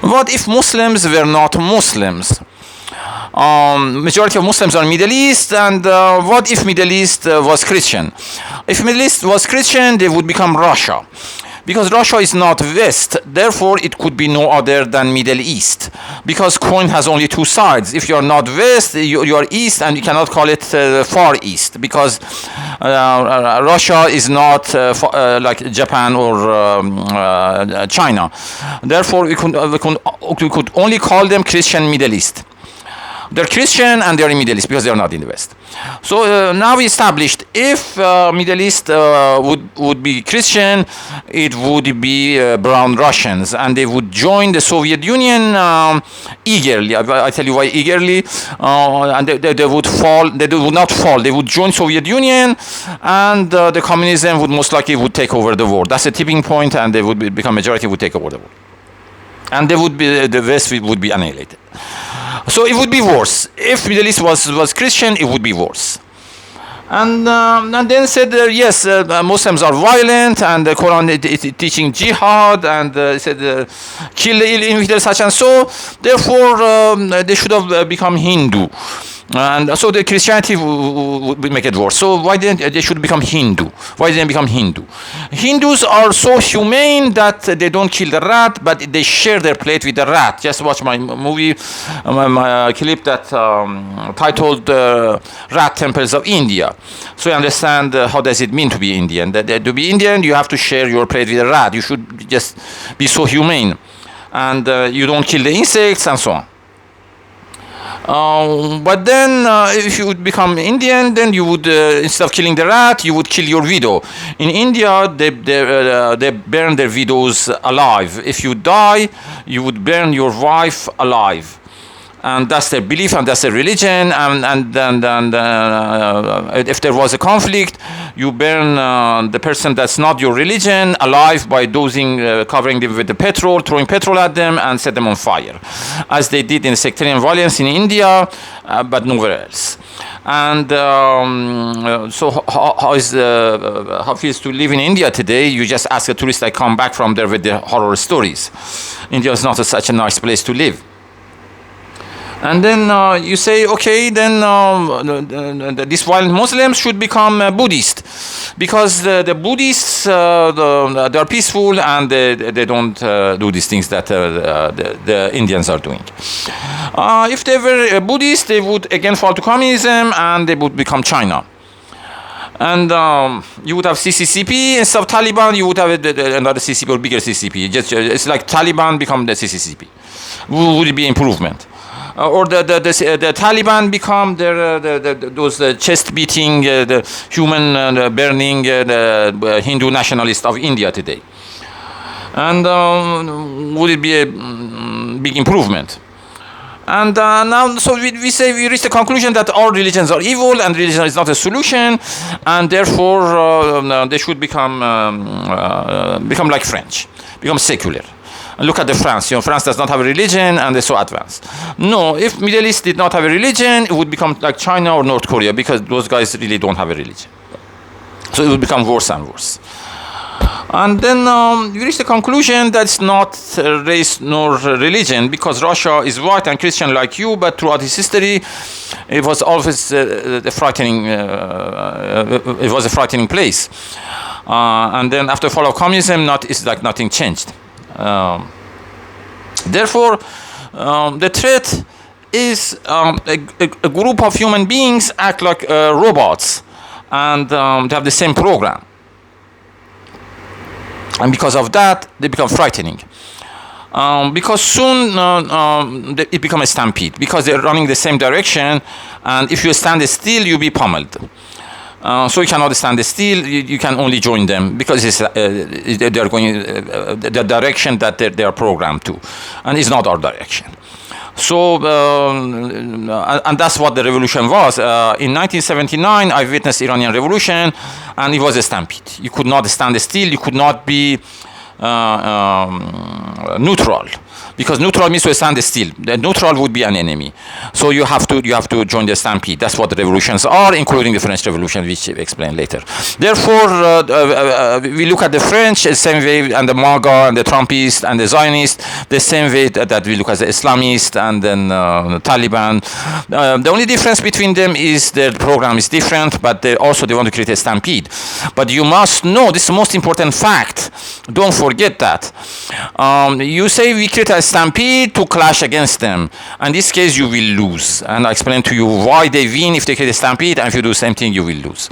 What if Muslims were not Muslims? Majority of Muslims are Middle East, and what if Middle East was Christian? If Middle East was Christian, they would become Russia. Because Russia is not West, therefore it could be no other than Middle East. Because coin has only two sides. If you are not West, you are East, and you cannot call it Far East. Because Russia is not like Japan or China. Therefore, we could only call them Christian Middle East. They're Christian and they're in Middle East because they're not in the West. So now we established if Middle East would be Christian, it would be brown Russians, and they would join the Soviet Union eagerly. I tell you why eagerly. And they would fall. They would not fall. They would join Soviet Union, and the communism would most likely would take over the world. That's a tipping point, and they would become majority, would take over the world, and they would be the West would be annihilated. So it would be worse. If Middle East was Christian, it would be worse. And then said, yes, Muslims are violent, and the Quran is teaching jihad, and said, kill the ill such and so. Therefore, they should have become Hindu. And so the Christianity would make it worse. So why didn't they should become Hindu? Why didn't they become Hindu? Hindus are so humane that they don't kill the rat, but they share their plate with the rat. Just watch my movie, my clip that titled Rat Temples of India. So you understand how does it mean to be Indian. That to be Indian, you have to share your plate with a rat. You should just be so humane. And you don't kill the insects and so on. But then if you would become Indian, then you would instead of killing the rat, you would kill your widow. In India, they burn their widows alive. If you die, you would burn your wife alive. And that's their belief, and that's their religion. And if there was a conflict, you burn the person that's not your religion alive by dosing, covering them with the petrol, throwing petrol at them, and set them on fire, as they did in sectarian violence in India, but nowhere else. And so how it feels to live in India today? You just ask a tourist that come back from there with the horror stories. India is not such a nice place to live. And then you say, okay, then these violent Muslims should become Buddhist, because the Buddhists, they are peaceful, and they don't do these things that the Indians are doing. If they were Buddhist, they would again fall to communism, and they would become China. And you would have CCCP instead of Taliban. You would have another CCP or bigger CCP. It's like Taliban become the CCCP. Would it be improvement? Or the Taliban become those chest beating, the human burning, the Hindu nationalists of India today. And would it be a big improvement? And now, so we say we reach the conclusion that all religions are evil, and religion is not a solution, and therefore they should become like French, become secular. Look at France. France does not have a religion, and they're so advanced. No, if Middle East did not have a religion, it would become like China or North Korea, because those guys really don't have a religion. So it would become worse and worse. And then we reach the conclusion that it's not race nor religion, because Russia is white and Christian like you, but throughout its history, it was always a frightening place. And then after the fall of communism, it's like nothing changed. Therefore, the threat is a group of human beings act like robots, and they have the same program. And because of that, they become frightening. Because soon it becomes a stampede, because they're running the same direction, and if you stand still, you'll be pummeled. So you cannot stand still. You can only join them, because they're going the direction that they are programmed to, and it's not our direction. So and that's what the revolution was. In 1979, I witnessed Iranian revolution, and it was a stampede. You could not stand still. You could not be neutral. because neutral means to stand still. The neutral would be an enemy. So you have to join the stampede. That's what the revolutions are, including the French Revolution, which I explain later. Therefore, we look at the French the same way, and the MAGA and the Trumpists and the Zionists the same way that we look at the Islamists and then the Taliban. The only difference between them is their program is different, but they want to create a stampede. But you must know, this is the most important fact. Don't forget that. You say we create a stampede to clash against them. In this case, you will lose. And I explain to you why they win if they create a stampede, and if you do the same thing, you will lose.